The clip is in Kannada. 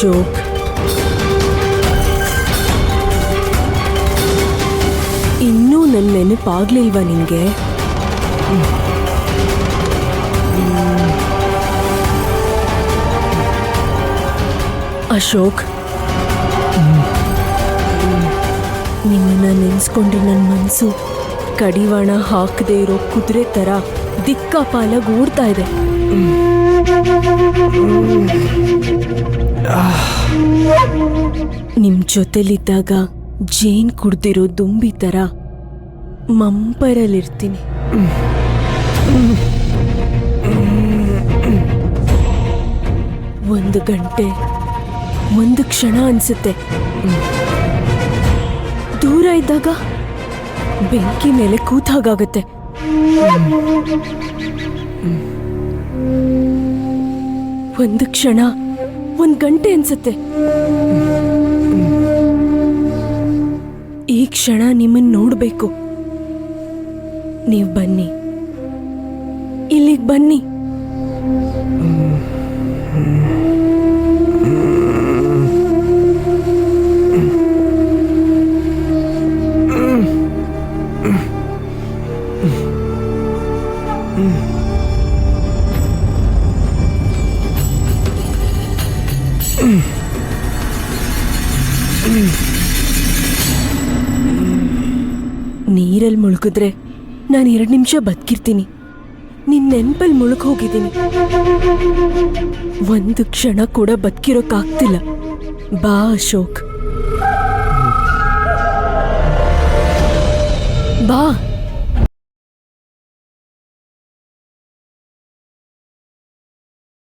ಅಶೋಕ್, ಇನ್ನೂ ನನ್ನ ನೆನಪಾಗ್ಲಿಲ್ವಾ ನಿನ್ಗೆ? ಅಶೋಕ್, ನಿಮ್ಮನ್ನ ನೆನ್ಸ್ಕೊಂಡ್ರೆ ನನ್ನ ಮನಸ್ಸು ಕಡಿವಾಣ ಹಾಕದೇ ಇರೋ ಕುದುರೆ ತರ ದಿಕ್ಕಾಪಾಲಾಗಿ ಓಡ್ತಾ ಇದೆ. ನಿಮ್ ಜೊತೆಲಿದ್ದಾಗ ಜೇನ್ ಕುಡ್ದಿರೋ ದುಂಬಿ ತರ ಮಂಪರಲ್ಲಿರ್ತೀನಿ. ಒಂದು ಗಂಟೆ, ಒಂದು ಕ್ಷಣ ಅನ್ಸುತ್ತೆ. ದೂರ ಇದ್ದಾಗ ಬೆಂಕಿ ಮೇಲೆ ಕೂತಾಗತ್ತೆ. ಒಂದು ಕ್ಷಣ, ಒಂದು ಗಂಟೆ ಅನ್ಸುತ್ತೆ. ಈ ಕ್ಷಣ ನಿಮ್ಮನ್ನ ನೋಡ್ಬೇಕು. ನೀವು ಬನ್ನಿ, ಇಲ್ಲಿಗೆ ಬನ್ನಿ. ನೀರಲ್ಲಿ ಮುಳುಗಿದ್ರೆ ನಾನು 2 ನಿಮಿಷ ಬದುಕಿರ್ತೀನಿ. ನಿನ್ ನೆನ್ಪಲ್ಲಿ ಮುಳುಗ್ ಹೋಗಿದ್ದೀನಿ. ಒಂದು ಕ್ಷಣ ಕೂಡ ಬದುಕಿರೋಕ್ಕಾಗ್ತಿಲ್ಲ. ಬಾ ಅಶೋಕ್, ಬಾ.